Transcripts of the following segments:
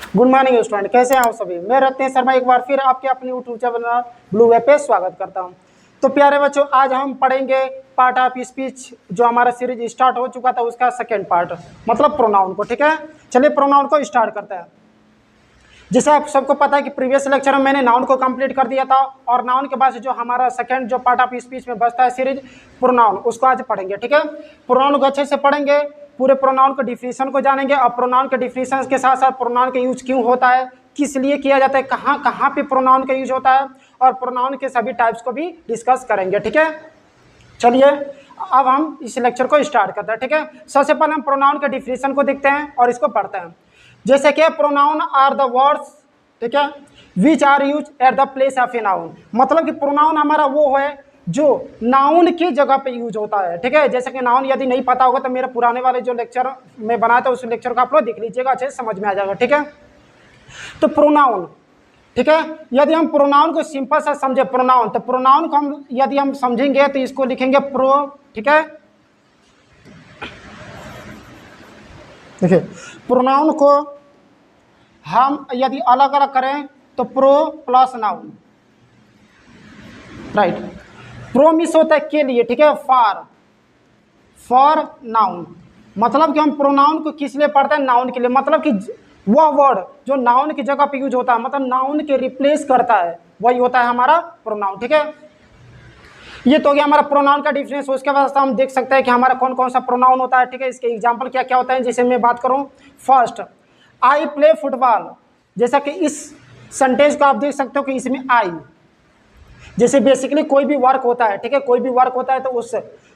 Good morning student, कैसे हैं आप सभी। मैं रत्न शर्मा एक बार फिर आपके अपने यूट्यूब चैनल ब्लू वेब पे स्वागत करता हूं। तो प्यारे बच्चों, आज हम पढ़ेंगे पार्ट ऑफ स्पीच, जो हमारा सीरीज स्टार्ट हो चुका था उसका सेकेंड पार्ट, मतलब प्रोनाउन को। ठीक है, चलिए प्रोनाउन को स्टार्ट करते हैं। जैसे आप सबको पता है कि प्रीवियस लेक्चर में मैंने नाउन को कंप्लीट कर दिया था, और नाउन के बाद जो हमारा सेकंड जो पार्ट ऑफ स्पीच में बचता है सीरीज प्रोनाउन, उसको आज पढ़ेंगे। ठीक है, प्रोनाउन को अच्छे से पढ़ेंगे, पूरे प्रोनाउन के डिफिनीशन को जानेंगे, और प्रोनाउन के डिफिनीशन के साथ साथ प्रोनाउन का यूज क्यों होता है, किस लिए किया जाता है, कहाँ कहाँ पे प्रोनाउन का यूज होता है, और प्रोनाउन के सभी टाइप्स को भी डिस्कस करेंगे। ठीक है, चलिए अब हम इस लेक्चर को स्टार्ट करते हैं। ठीक है, सबसे पहले हम प्रोनाउन के डिफिनीशन को देखते हैं और इसको पढ़ते हैं। जैसे कि प्रोनाउन आर द वर्ड्स, ठीक है, which are use at the place of a noun. मतलब कि प्रोनाउन हमारा वो है जो नाउन की जगह पे यूज होता है। ठीक है, जैसे कि नाउन यदि नहीं पता होगा तो मेरे पुराने वाले जो लेक्चर में बनाया था उस लेक्चर को आप लोग देख लीजिएगा, अच्छे से समझ में आ जाएगा। ठीक है, तो प्रोनाउन, ठीक है, यदि हम प्रोनाउन को सिंपल सा समझे प्रोनाउन, तो प्रोनाउन को हम यदि हम समझेंगे तो इसको लिखेंगे प्रो। ठीक है, देखिए प्रोनाउन को हम यदि अलग अलग करें तो pro plus noun, right. Pro miss होता है के लिए, ठीक है, फॉर नाउन, मतलब कि हम प्रोनाउन को किस लिए पढ़ते हैं, नाउन के लिए। मतलब कि वह वर्ड जो नाउन की जगह पे यूज होता है, मतलब नाउन के रिप्लेस करता है, वही होता है हमारा प्रोनाउन। ठीक है, ये तो हो गया हमारा प्रोनाउन का डिफरेंस। उसके बाद हम देख सकते हैं कि हमारा कौन कौन सा प्रोनाउन होता है। ठीक है, इसके एग्जांपल क्या क्या होता है, जैसे मैं बात करूं, फर्स्ट आई प्ले फुटबॉल। जैसा कि इस सेंटेंस को आप देख सकते हो कि इसमें आई, जैसे बेसिकली कोई भी वर्क होता है, ठीक है, कोई भी वर्क होता है तो उस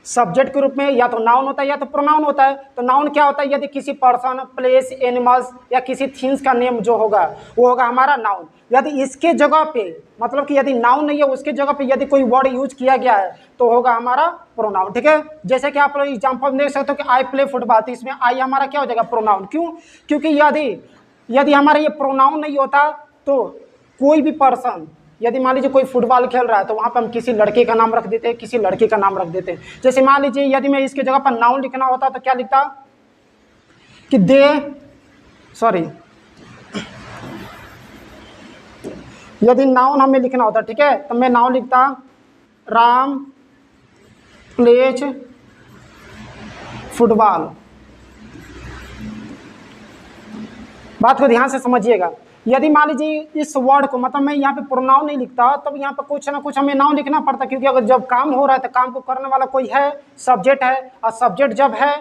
सब्जेक्ट के रूप में या तो नाउन होता है या तो प्रोनाउन होता है। तो नाउन क्या होता है, यदि किसी पर्सन, प्लेस, एनिमल्स या किसी थिंग्स का नेम जो होगा वो होगा हमारा नाउन। यदि इसके जगह पे, मतलब कि यदि नाउन नहीं है उसके जगह पे यदि कोई वर्ड यूज किया गया है तो होगा हमारा प्रोनाउन। ठीक है, जैसे कि आप लोग एग्जाम्पल देख सकते हो कि आई प्ले फुटबॉल, तो इसमें आई हमारा क्या हो जाएगा, प्रोनाउन। क्यों? क्योंकि यदि हमारा ये प्रोनाउन नहीं होता तो कोई भी पर्सन, यदि मान लीजिए कोई फुटबॉल खेल रहा है तो वहाँ पर हम किसी लड़के का नाम रख देते हैं, किसी लड़की का नाम रख देते हैं। जैसे मान लीजिए यदि मैं इसके जगह पर नाउन लिखना होता तो क्या लिखता कि यदि नाउन हमें लिखना होता, ठीक है, तो मैं नाउन लिखता राम प्लेज फुटबॉल। बात को ध्यान से समझिएगा। यदि मान लीजिए इस वर्ड को, मतलब मैं यहाँ पे प्रोनाउन नहीं लिखता, तब यहाँ पे कुछ ना कुछ हमें नाउन लिखना पड़ता, क्योंकि अगर जब काम हो रहा है तो काम को करने वाला कोई है, सब्जेक्ट है, और सब्जेक्ट जब है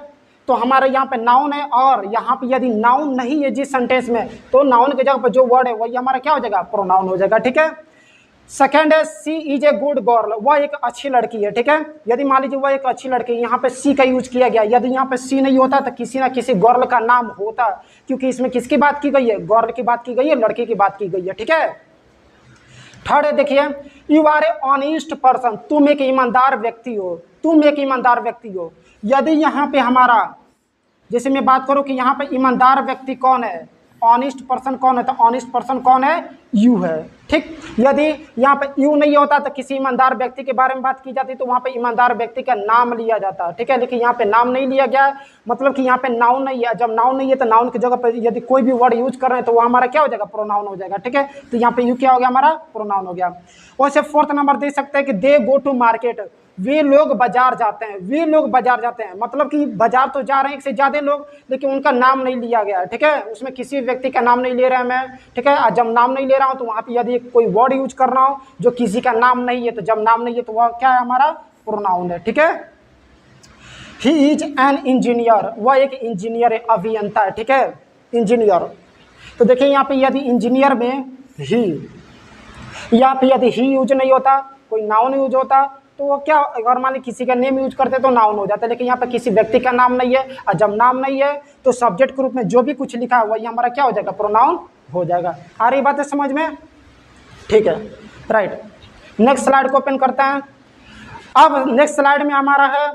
तो हमारे यहाँ पे नाउन है। और यहाँ पे यदि नाउन नहीं है जिस सेंटेंस में, तो नाउन के जगह पर जो वर्ड है वही हमारा क्या हो जाएगा, प्रोनाउन हो जाएगा। ठीक है, सेकेंड है सी इज ए गुड गर्ल, वह एक अच्छी लड़की है। ठीक है, यदि मान लीजिए वह एक अच्छी लड़की, यहाँ पे सी का यूज किया गया। यदि यहाँ पे सी नहीं होता तो किसी ना किसी गर्ल का नाम होता, क्योंकि इसमें किसकी बात की गई है, गर्ल की बात की गई है, लड़की की बात की गई है। ठीक है, थर्ड है, देखिए you are a honest person, तुम एक ईमानदार व्यक्ति हो, तुम एक ईमानदार व्यक्ति हो। यदि यहाँ पे हमारा, जैसे मैं बात करूँ कि यहाँ पे ईमानदार व्यक्ति कौन है, ऑनेस्ट पर्सन कौन है, तो ऑनेस्ट पर्सन कौन है, यू है। ठीक, यदि यहाँ पे यू नहीं होता तो किसी ईमानदार व्यक्ति के बारे में बात की जाती तो वहाँ पे ईमानदार व्यक्ति का नाम लिया जाता। ठीक है, लेकिन यहाँ पे नाम नहीं लिया गया है, मतलब कि यहाँ पे नाउन नहीं है। जब नाउन नहीं है तो नाउन की जगह पर यदि कोई भी वर्ड यूज कर रहे हैं तो वो हमारा क्या हो जाएगा, प्रोनाउन हो जाएगा। ठीक है, तो यहाँ पे यू क्या हो गया, हमारा प्रोनाउन हो गया। वैसे फोर्थ नंबर दे सकते हैं कि दे गो टू मार्केट, वे लोग बाजार जाते हैं, वे लोग बाजार जाते हैं, मतलब कि बाजार तो जा रहे हैं एक से ज्यादा लोग, लेकिन उनका नाम नहीं लिया गया है। ठीक है, उसमें किसी व्यक्ति का नाम नहीं ले रहा है मैं। ठीक है, जब नाम नहीं ले रहा हूं तो वहां पे यदि कोई वर्ड यूज कर रहा हूं जो किसी का नाम नहीं है, तो जब नाम नहीं है तो वह क्या है, हमारा प्रोनाउन है। ठीक है, ही इज एन इंजीनियर, वह एक इंजीनियर है, अभियंता है। ठीक है, इंजीनियर। तो देखिए यहाँ पे यदि इंजीनियर में ही, यहाँ पे यदि ही यूज नहीं होता, कोई नाउन यूज होता तो वो क्या, अगर मान लीजिए किसी का नेम यूज करते तो नाउन हो जाता है, लेकिन यहाँ पे किसी व्यक्ति का नाम नहीं है, और जब नाम नहीं है तो सब्जेक्ट के रूप में जो भी कुछ लिखा है वही हमारा क्या हो जाएगा, प्रोनाउन हो जाएगा। आ रही बात है समझ में? ठीक है, राइट। नेक्स्ट स्लाइड को ओपन करते हैं। अब नेक्स्ट स्लाइड में हमारा है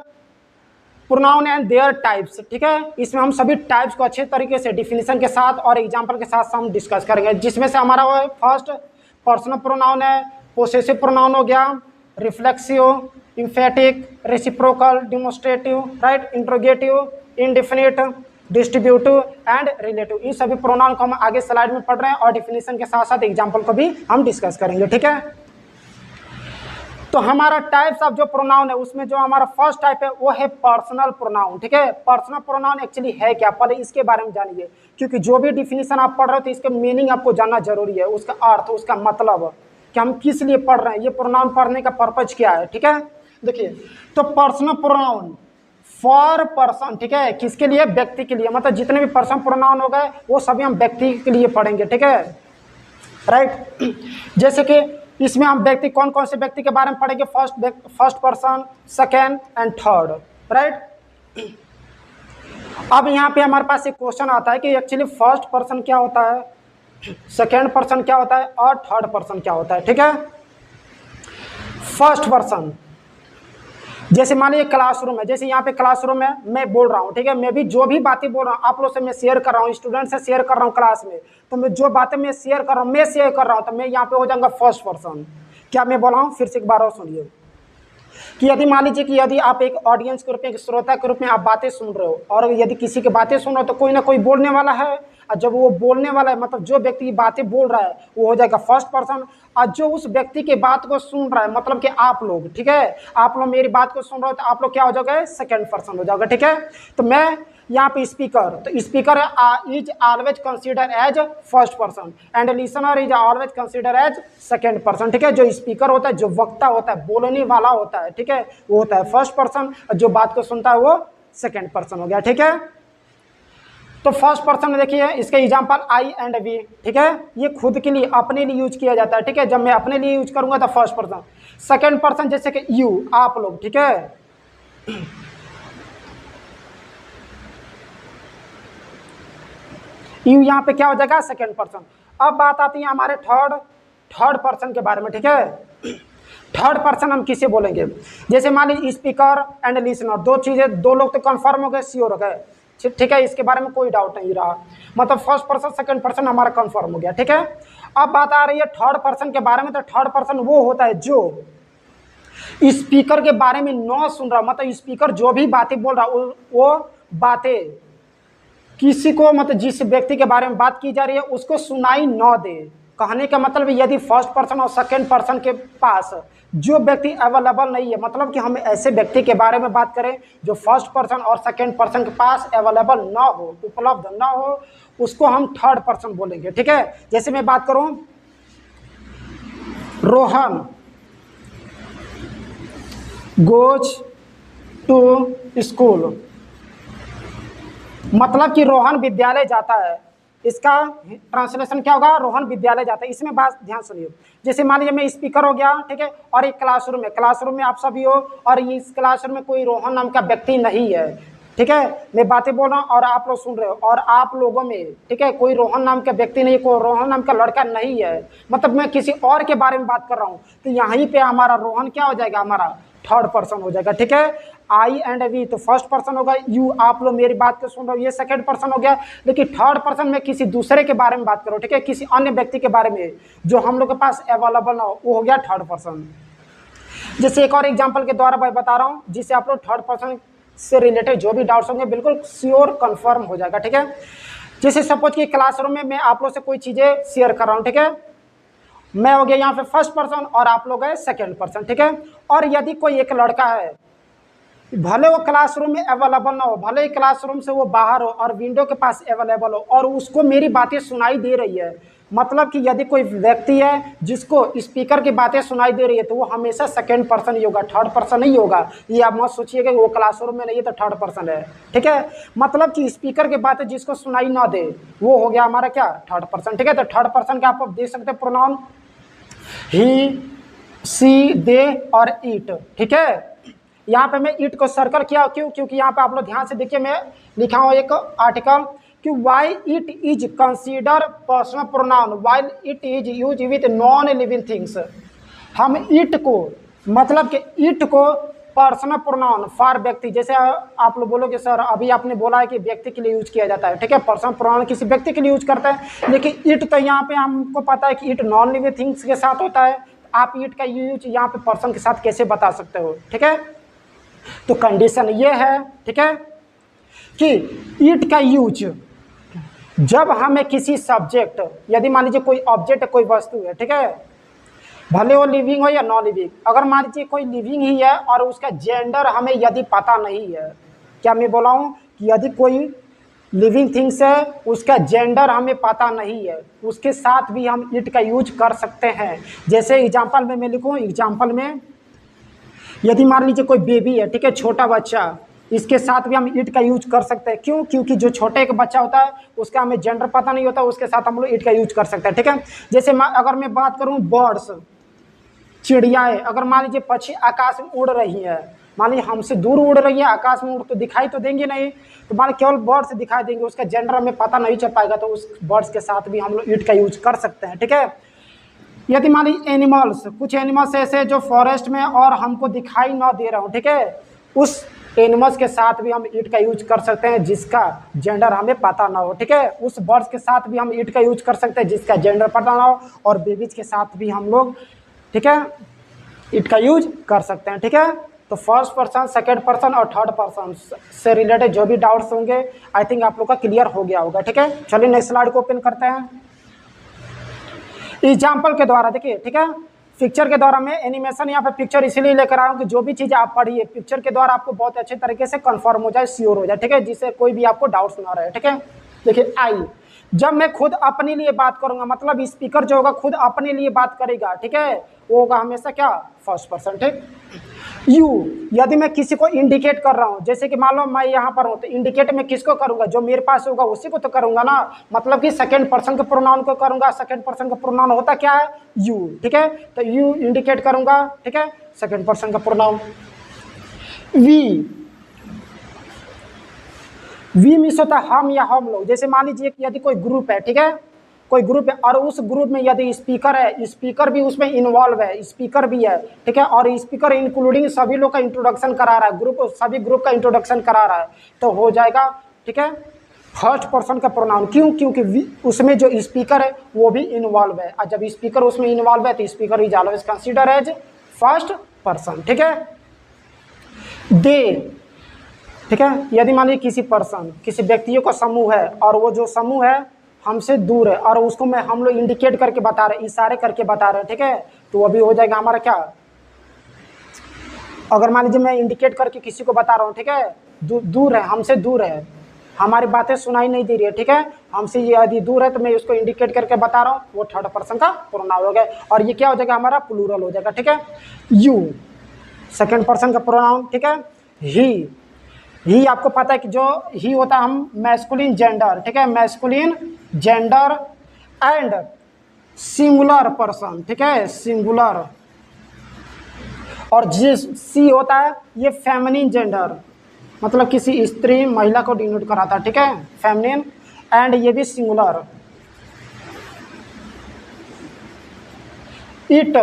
प्रोनाउन एंड देयर टाइप्स। ठीक है, इसमें हम सभी टाइप्स को अच्छे तरीके से डिफिनीशन के साथ और एग्जाम्पल के साथ हम डिस्कस करेंगे, जिसमें से हमारा वो फर्स्ट पर्सनल प्रोनाउन है, पोसेसिव प्रोनाउन हो गया, reflexive, emphatic, reciprocal, demonstrative, right, interrogative, indefinite, distributive and relative. इन सभी प्रोनाउन को हम आगे स्लाइड में पढ़ रहे हैं और डिफिनेशन के साथ साथ एग्जाम्पल को भी हम डिस्कस करेंगे, ठीक है। तो हमारा टाइप्स ऑफ जो प्रोनाउन है उसमें जो हमारा फर्स्ट टाइप है वो है पर्सनल प्रोनाउन, ठीक है। पर्सनल प्रोनाउन एक्चुअली है क्या, पहले इसके बारे में जानिए, क्योंकि जो भी डिफिनेशन आप पढ़ रहे हो तो इसका मीनिंग आपको जानना जरूरी है, उसका अर्थ, उसका मतलब कि हम किस लिए पढ़ रहे हैं, ये प्रोनाउन पढ़ने का पर्पज क्या है, ठीक है। देखिए, तो पर्सनल प्रोनाउन फॉर पर्सन, ठीक है, किसके लिए, व्यक्ति के लिए, मतलब जितने भी पर्सन प्रोनाउन हो गए वो सभी हम व्यक्ति के लिए पढ़ेंगे, ठीक है, राइट। जैसे कि इसमें हम व्यक्ति कौन कौन से व्यक्ति के बारे में पढ़ेंगे, first person, second and third, right. अब यहाँ पे हमारे पास एक क्वेश्चन आता है कि एक्चुअली फर्स्ट पर्सन क्या होता है, सेकेंड पर्सन क्या होता है और थर्ड पर्सन क्या होता है, ठीक है। फर्स्ट पर्सन, जैसे मान लीजिए क्लासरूम है, जैसे यहाँ पे क्लासरूम है, मैं बोल रहा हूँ, ठीक है, मैं भी जो भी बातें बोल रहा हूँ आप लोग से मैं शेयर कर रहा हूँ, स्टूडेंट से शेयर कर रहा हूँ क्लास में, तो मैं जो बातें मैं शेयर कर रहा हूँ, मैं शेयर कर रहा हूँ, तो मैं यहाँ पे हो जाऊंगा फर्स्ट पर्सन। क्या मैं बोल रहा हूँ, फिर से एक बार और सुनिए, कि यदि मान लीजिए कि यदि आप एक ऑडियंस के रूप में, एक श्रोता के रूप में आप बातें सुन रहे हो, और यदि किसी की बातें सुन रहे हो तो कोई ना कोई बोलने वाला है, और जब वो बोलने वाला है मतलब जो व्यक्ति की बातें बोल रहा है वो हो जाएगा फर्स्ट पर्सन, और जो उस व्यक्ति की बात को सुन रहा है मतलब कि आप लोग, ठीक है, आप लोग मेरी बात को सुन रहे हो तो आप लोग क्या हो जाओगे, सेकेंड पर्सन हो जाओगे, ठीक है। तो मैं यहाँ पे स्पीकर, तो speaker is always consider as first person and listener is always consider as second person, ठीक है। जो स्पीकर होता है, जो वक्ता होता है, बोलने वाला होता है, ठीक है, वो होता है फर्स्ट पर्सन, और जो बात को सुनता है वो सेकेंड पर्सन हो गया, ठीक है। तो फर्स्ट पर्सन में देखिए इसके एग्जांपल आई एंड वी, ठीक है, ये खुद के लिए, अपने लिए यूज किया जाता है, ठीक है। जब मैं अपने लिए यूज करूंगा तो फर्स्ट पर्सन। सेकेंड पर्सन जैसे कि यू, आप लोग, ठीक है, यू यहाँ पे क्या हो जाएगा, सेकेंड पर्सन। अब बात आती है हमारे थर्ड पर्सन के बारे में, ठीक है। थर्ड पर्सन हम किसे बोलेंगे, जैसे मान लीजिए स्पीकर एंड लिसनर, दो चीजें, दो लोग तो कंफर्म हो गए, श्योर हो गए, ठीक है, इसके बारे में कोई डाउट नहीं रहा, मतलब फर्स्ट पर्सन सेकंड पर्सन हमारा कंफर्म हो गया, ठीक है। अब बात आ रही है थर्ड पर्सन के बारे में, तो थर्ड पर्सन वो होता है जो स्पीकर के बारे में न सुन रहा, मतलब स्पीकर जो भी बातें बोल रहा वो बातें किसी को, मतलब जिस व्यक्ति के बारे में बात की जा रही है उसको सुनाई न दे। कहने का मतलब यदि फर्स्ट पर्सन और सेकंड पर्सन के पास जो व्यक्ति अवेलेबल नहीं है, मतलब कि हम ऐसे व्यक्ति के बारे में बात करें जो फर्स्ट पर्सन और सेकंड पर्सन के पास अवेलेबल ना हो, उपलब्ध ना हो, उसको हम थर्ड पर्सन बोलेंगे, ठीक है। जैसे मैं बात करूं, रोहन गोज टू स्कूल, मतलब कि रोहन विद्यालय जाता है, इसका ट्रांसलेशन क्या होगा, रोहन विद्यालय जाता है। इसमें बात ध्यान सुनिए, जैसे मान लीजिए मैं स्पीकर हो गया, ठीक है, और एक क्लासरूम है, क्लासरूम में आप सभी हो, और इस क्लासरूम में कोई रोहन नाम का व्यक्ति नहीं है, ठीक है, मैं बातें बोल रहा हूँ और आप लोग सुन रहे हो, और आप लोगों में, ठीक है, कोई रोहन नाम का व्यक्ति नहीं, कोई रोहन नाम का लड़का नहीं है, मतलब मैं किसी और के बारे में बात कर रहा हूँ, तो यहीं पे हमारा रोहन क्या हो जाएगा, हमारा थर्ड पर्सन हो जाएगा, ठीक है। आई एंड वी तो फर्स्ट पर्सन होगा, यू आप लोग मेरी बात को सुन रहे हो, ये सेकंड पर्सन हो गया। लेकिन थर्ड पर्सन में किसी दूसरे के बारे में बात करो, ठीक है, किसी अन्य व्यक्ति के बारे में जो हम लोग के पास अवेलेबल ना हो, वो हो गया थर्ड पर्सन। जैसे एक और एग्जांपल के द्वारा मैं बता रहा हूँ, जिससे आप लोग थर्ड पर्सन से रिलेटेड जो भी डाउट्स होंगे बिल्कुल श्योर कंफर्म हो जाएगा, ठीक है। जैसे सपोज कि क्लासरूम में मैं आप लोग से कोई चीजें शेयर कर रहा हूँ, ठीक है, मैं हो गया यहाँ पे फर्स्ट पर्सन और आप लोग है सेकेंड पर्सन, ठीक है। और यदि कोई एक लड़का है, भले वो क्लासरूम में अवेलेबल ना हो, भले ही क्लासरूम से वो बाहर हो और विंडो के पास अवेलेबल हो, और उसको मेरी बातें सुनाई दे रही है, मतलब कि यदि कोई व्यक्ति है जिसको स्पीकर की बातें सुनाई दे रही है तो वो हमेशा सेकंड पर्सन ही होगा, थर्ड पर्सन नहीं होगा। ये आप मत सोचिएगा कि वो क्लासरूम में नहीं है तो थर्ड पर्सन है, ठीक है। मतलब कि स्पीकर की बातें जिसको सुनाई ना दे वो हो गया हमारा क्या, थर्ड पर्सन, ठीक है। तो थर्ड पर्सन का आप देख सकते हैं प्रोनाउन ही, सी, दे और इट, ठीक है। यहाँ पे मैं इट को सर्कल किया क्यों, क्योंकि यहाँ पे आप लोग ध्यान से देखिए, मैं लिखा हूँ एक आर्टिकल कि why it is consider personal pronoun while it is use with non living things. हम इट को, मतलब कि इट को पर्सनल प्रोनाउन फॉर व्यक्ति, जैसे आप लोग बोलोगे सर अभी आपने बोला है कि व्यक्ति के लिए यूज किया जाता है, ठीक है, पर्सनल प्रोनाउन किसी व्यक्ति के लिए यूज करते हैं, लेकिन इट तो यहाँ पे हमको पता है कि इट नॉन लिविंग थिंग्स के साथ होता है, आप इट का यूज यहाँ पे पर्सन के साथ कैसे बता सकते हो, ठीक है। तो कंडीशन ये है, ठीक है, कि इट का यूज जब हमें किसी सब्जेक्ट, यदि मान लीजिए कोई ऑब्जेक्ट कोई वस्तु है, ठीक है, भले वो लिविंग हो या नॉन लिविंग, अगर मान लीजिए कोई लिविंग ही है और उसका जेंडर हमें यदि पता नहीं है, क्या मैं बोला हूँ कि यदि कोई लिविंग थिंग्स है उसका जेंडर हमें पता नहीं है, उसके साथ भी हम इट का यूज कर सकते हैं। जैसे एग्जाम्पल में मैं लिखूँ, एग्जाम्पल में यदि मान लीजिए कोई बेबी है, ठीक है, छोटा बच्चा, इसके साथ भी हम इट का यूज कर सकते हैं। क्यों? क्योंकि जो छोटे एक बच्चा होता है उसका हमें जेंडर पता नहीं होता, उसके साथ हम लोग इट का यूज कर सकते हैं, ठीक है। जैसे अगर मैं बात करूँ बर्ड्स, चिड़ियाएँ, अगर मान लीजिए पक्षी आकाश में उड़ रही है, मान लीजिए हमसे दूर उड़ रही है, आकाश में उड़ तो दिखाई तो देंगे नहीं, तो मान लीजिए केवल बर्ड्स दिखाई देंगे, उसका जेंडर हमें पता नहीं चल पाएगा, तो उस बर्ड्स के साथ भी हम लोग इट का यूज कर सकते हैं, ठीक है। यदि मान लीजिए एनिमल्स, कुछ एनिमल्स ऐसे जो फॉरेस्ट में और हमको दिखाई ना दे रहा हूँ, ठीक है, उस एनिमल्स के साथ भी हम इट का यूज कर सकते हैं जिसका जेंडर हमें पता ना हो, ठीक है। उस बर्ड्स के साथ भी हम इट का यूज कर सकते हैं जिसका जेंडर पता ना हो, और बेबीज के साथ भी हम लोग, ठीक है, इट का यूज कर सकते हैं, ठीक है। तो फर्स्ट पर्सन, सेकेंड पर्सन और थर्ड पर्सन से रिलेटेड जो भी डाउट्स होंगे आई थिंक आप लोग का क्लियर हो गया होगा, ठीक है। चलिए नेक्स्ट स्लाइड को ओपन करते हैं। एग्जाम्पल के द्वारा देखिए, ठीक है, पिक्चर के द्वारा मैं एनिमेशन यहाँ पे पिक्चर इसीलिए लेकर आया हूँ कि जो भी चीज़ आप पढ़िए पिक्चर के द्वारा आपको बहुत अच्छे तरीके से कंफर्म हो जाए, श्योर हो जाए, ठीक है, जिससे कोई भी आपको डाउट्स ना रहे, ठीक है। देखिए आई, जब मैं खुद अपने लिए बात करूंगा, मतलब स्पीकर जो होगा खुद अपने लिए बात करेगा, ठीक है, वो होगा हमेशा क्या, फर्स्ट पर्सन, ठीक। यू, यदि मैं किसी को इंडिकेट कर रहा हूँ, जैसे कि मान लो मैं यहाँ पर हूँ, तो इंडिकेट मैं किसको करूँगा, जो मेरे पास होगा उसी को तो करूँगा ना, मतलब कि सेकंड पर्सन के प्रोनाउन को करूँगा। सेकंड पर्सन का प्रोनाउन होता क्या है, यू, ठीक है, तो यू इंडिकेट करूँगा, ठीक है, सेकंड पर्सन का प्रोनाउन। वी मीन्स होता है हम या हम लोग। जैसे मान लीजिए यदि कोई ग्रुप है, ठीक है, कोई ग्रुप है और उस ग्रुप में यदि स्पीकर है, स्पीकर भी उसमें इन्वॉल्व है, स्पीकर भी है, ठीक है, और स्पीकर इंक्लूडिंग सभी लोग का इंट्रोडक्शन करा रहा है, ग्रुप सभी ग्रुप का इंट्रोडक्शन करा रहा है, तो हो जाएगा, ठीक है, फर्स्ट पर्सन का प्रोनाउन। क्यों? क्योंकि उसमें जो स्पीकर है वो भी इन्वॉल्व है, और जब स्पीकर उसमें इन्वॉल्व है तो speaker is always consider as first person, ठीक है। दे, ठीक है, यदि मान लीजिए किसी पर्सन, किसी व्यक्तियों का समूह है और वो जो समूह है हमसे दूर है और उसको मैं हम लोग इंडिकेट करके बता रहे हैं, इशारे करके बता रहे हैं, ठीक है, तो वो भी हो जाएगा हमारा क्या, अगर मान लीजिए मैं इंडिकेट करके किसी को बता रहा हूँ, ठीक है, दूर है, हमसे दूर है, हमारी बातें सुनाई नहीं दे रही है, ठीक है, हमसे यदि दूर है तो मैं उसको इंडिकेट करके बता रहा हूँ, वो थर्ड पर्सन का प्रोनाउन हो गया, और ये क्या हो जाएगा हमारा प्लूरल हो जाएगा, ठीक है। यू सेकंड पर्सन का प्रोनाउन, ठीक है। ही आपको पता है कि जो ही होता है हम मैस्कुलिन जेंडर, ठीक है, masculine gender and singular person, ठीक है, सिंगुलर, और सी होता है ये फेमिनिन जेंडर, मतलब किसी स्त्री महिला को डिनोट कराता है, ठीक है, फेमिनिन, एंड ये भी सिंगुलर। इट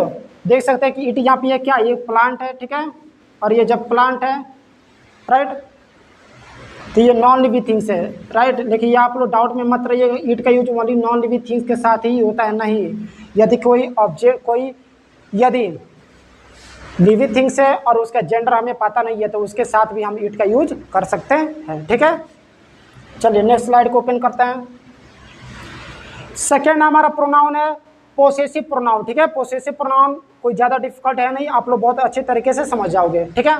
देख सकते हैं कि इट यहाँ पे ये क्या, ये प्लांट है, ठीक है, और ये जब प्लांट है, राइट, तो ये नॉन लिविंग थिंग्स है, राइट। लेकिन ये आप लोग डाउट में मत रहिएगा, ईट का use only non living things के साथ ही होता है, नहीं, यदि कोई ऑब्जेक्ट, कोई यदि लिविंग थिंग्स है और उसका जेंडर हमें पता नहीं है तो उसके साथ भी हम ईट का यूज कर सकते हैं, ठीक है। चलिए नेक्स्ट स्लाइड को ओपन करते हैं। सेकेंड हमारा प्रोनाउन है पोसेसिव प्रोनाउन, ठीक है, पोसेसिव प्रोनाउन कोई ज़्यादा डिफिकल्ट है नहीं, आप लोग बहुत अच्छे तरीके से समझ जाओगे, ठीक है।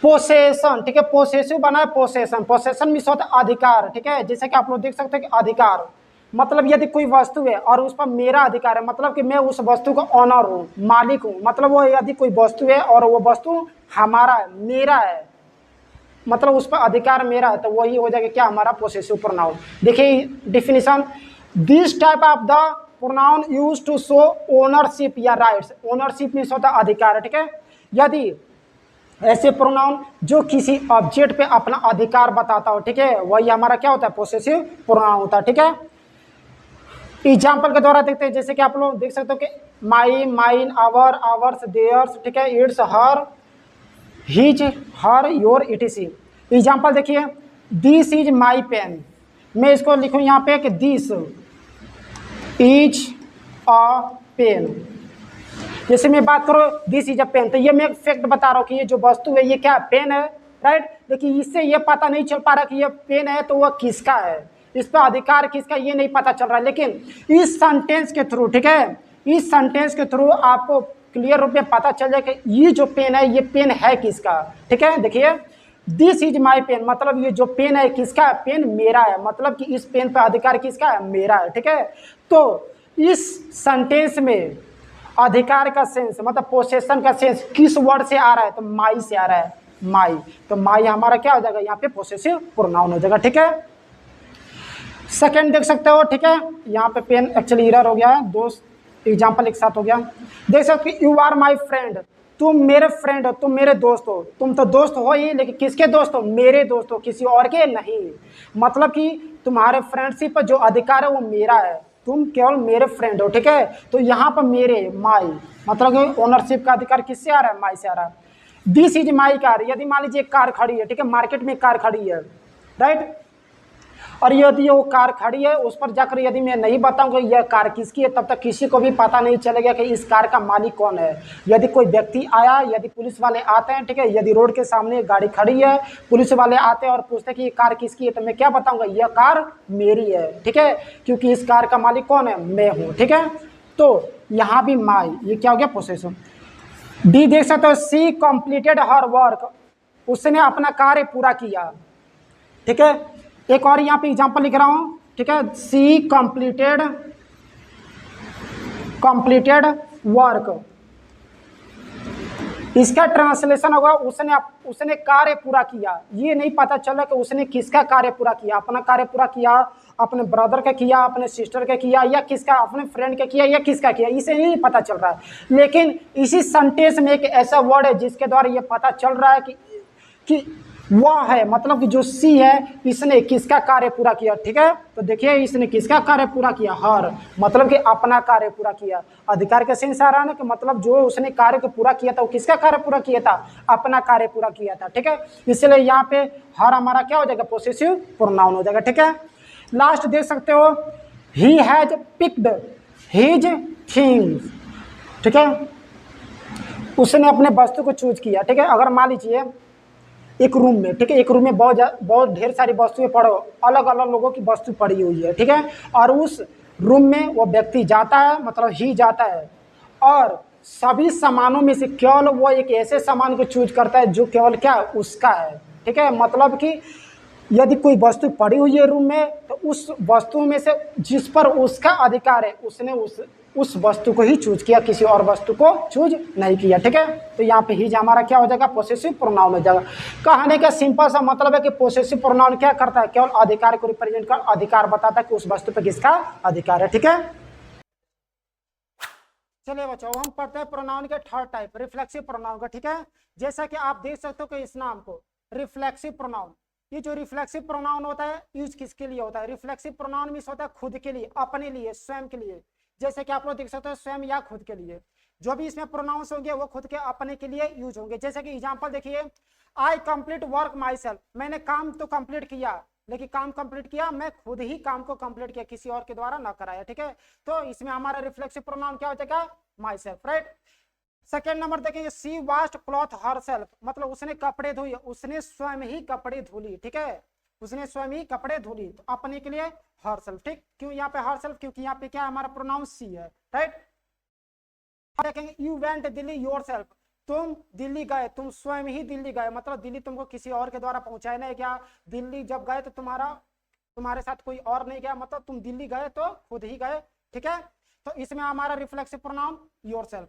पोसेशन, ठीक है, पोसेसिव बना है पोसेशन, पोसेशन मीन्स होता है अधिकार, ठीक है, जैसे कि आप लोग देख सकते हैं कि अधिकार मतलब यदि कोई वस्तु है और उस पर मेरा अधिकार है, मतलब कि मैं उस वस्तु का ऑनर हूँ, मालिक हूँ, मतलब वो यदि कोई वस्तु है और वो वस्तु हमारा है, मेरा है, मतलब उस पर अधिकार मेरा है, तो वही हो जाएगा क्या, हमारा पोसेसिव प्रोनाउन। देखिए definition, this type of the pronoun use to show ownership या राइट्स, ओनरशिप मीन्स होता है अधिकार, ठीक है, यदि ऐसे प्रोनाउन जो किसी ऑब्जेक्ट पे अपना अधिकार बताता हो, ठीक है, वही हमारा क्या होता है, पोसेसिव प्रोनाउन होता है, ठीक है। एग्जाम्पल के द्वारा देखते हैं, जैसे कि आप लोग देख सकते हो कि माई, माइन, आवर, आवर्स, देयर्स, ठीक है, it's, her, his, her, your, etc.. Example देखिए, दिस इज माई पेन, मैं इसको लिखूं यहाँ पे कि दिस इज अ पेन, जैसे मैं बात करूँ दिस इज अ पेन, तो ये मैं एक फैक्ट बता रहा हूँ कि ये जो वस्तु है ये क्या पेन है, राइट। लेकिन इससे ये पता नहीं चल पा रहा कि ये पेन है तो वह किसका है, इस पर अधिकार किसका, ये नहीं पता चल रहा है। लेकिन इस सेंटेंस के थ्रू, ठीक है, इस सेंटेंस के थ्रू आपको क्लियर रूप में पता चल जाए कि ये जो पेन है ये पेन है किसका। ठीक है, देखिए दिस इज माई पेन, मतलब ये जो पेन है किसका है, पेन मेरा है, मतलब कि इस पेन पर अधिकार किसका है, मेरा है। ठीक है, तो इस सेंटेंस में अधिकार का सेंस मतलब पोसेशन का सेंस किस वर्ड से आ रहा है, तो माई से आ रहा है, माई। तो माई हमारा क्या हो जाएगा, यहाँ पे पोसेसिव प्रोनाउन हो जाएगा। ठीक है, सेकंड देख सकते हो। ठीक है, यहाँ पे पेन एक्चुअली इरर हो गया है, दो एग्जाम्पल एक साथ हो गया। देख सकते हो, यू आर माई फ्रेंड, तुम मेरे फ्रेंड हो, तुम मेरे दोस्त हो। तुम तो दोस्त हो ही, लेकिन किसके दोस्त हो, मेरे दोस्त हो, किसी और के नहीं। मतलब कि तुम्हारे फ्रेंडशिप पर जो अधिकार है वो मेरा है, तुम केवल मेरे फ्रेंड हो। ठीक है, तो यहाँ पर मेरे माई मतलब कि ओनरशिप का अधिकार किससे आ रहा है, माई से आ रहा है। दिस इज माई कार, यदि मान लीजिए कार खड़ी है, ठीक है, मार्केट में कार खड़ी है, राइट, और यदि वो कार खड़ी है उस पर जाकर यदि मैं नहीं बताऊंगा यह कार किसकी है, तब तक किसी को भी पता नहीं चलेगा कि इस कार का मालिक कौन है। यदि कोई व्यक्ति आया, यदि पुलिस वाले आते हैं, ठीक है, यदि रोड के सामने गाड़ी खड़ी है, पुलिस वाले आते हैं और पूछते हैं कि ये कार किसकी है, तो मैं क्या बताऊंगा, यह कार मेरी है। ठीक है, क्योंकि इस कार का मालिक कौन है, मैं हूँ। ठीक है, तो यहाँ भी माई, ये क्या हो गया, पोसेशन। डी देख सकते हो, सी कंप्लीटेड हर वर्क, उसने अपना कार्य पूरा किया। ठीक है, एक और यहाँ पे एग्जांपल लिख रहा हूं। ठीक है, सी कंप्लीटेड वर्क, इसका ट्रांसलेशन होगा उसने कार्य पूरा किया। ये नहीं पता चला कि उसने किसका कार्य पूरा किया, अपना कार्य पूरा किया, अपने ब्रदर का किया, अपने सिस्टर का किया, या किसका, अपने फ्रेंड का किया, या किसका किया, इसे नहीं पता चल रहा है। लेकिन इसी सेंटेंस में एक ऐसा वर्ड है जिसके द्वारा ये पता चल रहा है कि वह है, मतलब कि जो सी है इसने किसका कार्य पूरा किया। ठीक है, तो देखिए इसने किसका कार्य पूरा किया, हर, मतलब कि अपना कार्य पूरा किया। अधिकार का सेंस आ रहा है ना, कि मतलब जो उसने कार्य को पूरा किया था वो किसका कार्य पूरा किया था, अपना कार्य पूरा किया था। ठीक है, इसलिए यहाँ पे हर हमारा क्या हो जाएगा, पोसेसिव प्रोनाउन हो जाएगा। ठीक है, लास्ट देख सकते हो, he has picked his things. ठीक है, उसने अपने वस्तु को चूज किया। ठीक है, अगर मान लीजिए एक रूम में, ठीक है, एक रूम में बहुत ढेर सारी वस्तुएं पड़ो, अलग अलग लोगों की वस्तु पड़ी हुई है। ठीक है, और उस रूम में वो व्यक्ति जाता है, मतलब ही जाता है, और सभी सामानों में से केवल वो एक ऐसे सामान को चूज करता है जो केवल क्या उसका है। ठीक है, मतलब कि यदि कोई वस्तु पड़ी हुई है रूम में, तो उस वस्तु में से जिस पर उसका अधिकार है उसने उस वस्तु को ही चूज किया, किसी और वस्तु को चूज नहीं किया। ठीक है, तो यहाँ पे हिज हमारा क्या हो जाएगा, पोसेसिव प्रोनाउन हो जाएगा। कहने का सिंपल सा मतलब है कि पोसेसिव प्रोनाउन क्या करता है, केवल अधिकार को रिप्रेजेंट कर, अधिकार बताता है कि उस वस्तु पर किसका अधिकार है। ठीक है, चलिए बच्चों हम पढ़ते हैं प्रोनाउन के थर्ड टाइप, रिफ्लेक्सिव प्रोनाउन का। ठीक है, जैसा कि आप देख सकते हो कि इस नाम को रिफ्लेक्सिव प्रोनाउन, ये जो रिफ्लेक्सिव प्रोनाउन होता है यूज किसके लिए होता है, रिफ्लेक्सिव प्रोनाउन मींस होता है खुद के लिए, अपने लिए, स्वयं के लिए। जैसे कि आप लोग देख सकते हो स्वयं या खुद के लिए, जो भी इसमें प्रोनाउंस होंगे वो खुद के अपने के लिए यूज होंगे। जैसे कि एग्जांपल देखिए, आई कंप्लीट वर्क माई सेल्फ, मैंने काम तो कंप्लीट किया, लेकिन काम कंप्लीट किया मैं खुद ही काम को कंप्लीट किया, किसी और के द्वारा ना कराया। ठीक है, तो इसमें हमारा रिफ्लेक्सिव प्रोनाउन क्या हो जाएगा, my self, right. Second number देखेंगे, सी वाश्ड क्लॉथ हरसेल्फ, मतलब उसने कपड़े धोए, उसने स्वयं ही कपड़े धुली। ठीक है, उसने स्वयं ही कपड़े धुली, तो अपने के लिए हरसेल्फ। ठीक, क्यों यहाँ पे हरसेल्फ, क्योंकि यहाँ पे क्या हमारा प्रोनाउन सी है, राइट। देखेंगे, यू वेंट दिल्ली योरसेल्फ, तुम दिल्ली गए, तुम स्वयं ही दिल्ली गए, मतलब दिल्ली तुमको किसी और के द्वारा पहुंचाया नहीं गया। दिल्ली जब गए तो तुम्हारे साथ कोई और नहीं गया, मतलब तुम दिल्ली गए तो खुद ही गए। ठीक है, तो इसमें हमारा reflexive pronoun yourself.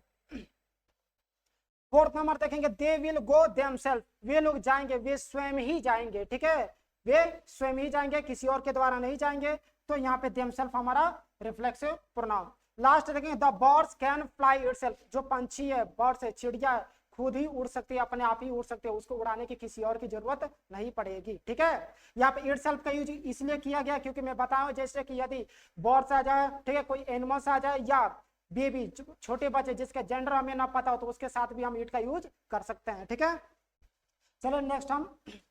Fourth number देखेंगे, दे विल गो देमसेल्फ, वे लोग जाएंगे, वे स्वयं ही जाएंगे। ठीक है, वे स्वयं ही जाएंगे, किसी और के द्वारा नहीं जाएंगे, तो यहाँ पे देमसेल्फ हमारा रिफ्लेक्सिव प्रोनाउन। लास्ट देखेंगे, the birds can fly itself, जो पंछी है, बर्ड्स है, चिड़िया है, खुद ही उड़ सकती है, अपने आप ही उड़ सकते हैं, उसको उड़ाने की किसी और की जरूरत नहीं पड़ेगी। ठीक है, यहाँ पे इटसेल्फ का यूज इसलिए किया गया क्योंकि मैं बताऊं, जैसे कि यदि बर्ड्स आ जाए, ठीक है, कोई एनिमल्स आ जाए, या बेबी छोटे बच्चे जिसका जेंडर हमें ना पता हो, तो उसके साथ भी हम इट का यूज कर सकते हैं। ठीक है, चलो नेक्स्ट हम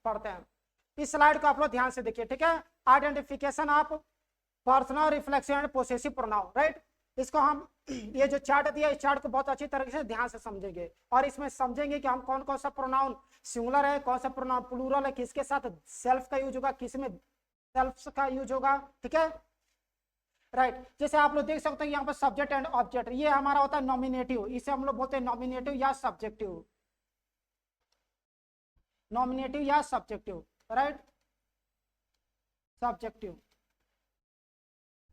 पढ़ते हैं। इस स्लाइड को आप लोग ध्यान से देखिए। ठीक है, identification of personal, reflexive and possessive pronoun, right. इसको हम ये जो चार्ट दिया इस चार्ट को बहुत अच्छी तरीके से ध्यान से समझेंगे और इसमें समझेंगे कि हम कौन कौन सा प्रोनाउन सिंगुलर है, कौन सा प्रोनाउन प्लूरल है, किसके साथ सेल्फ का यूज होगा, किस में सेल्फ का यूज होगा। ठीक है, राइट। जैसे आप लोग देख सकते हो यहाँ पर सब्जेक्ट एंड ऑब्जेक्ट, ये हमारा होता है नॉमिनेटिव, इसे हम लोग बोलते हैं नॉमिनेटिव या सब्जेक्टिव, नॉमिनेटिव या सब्जेक्टिव, राइट, सब्जेक्टिव।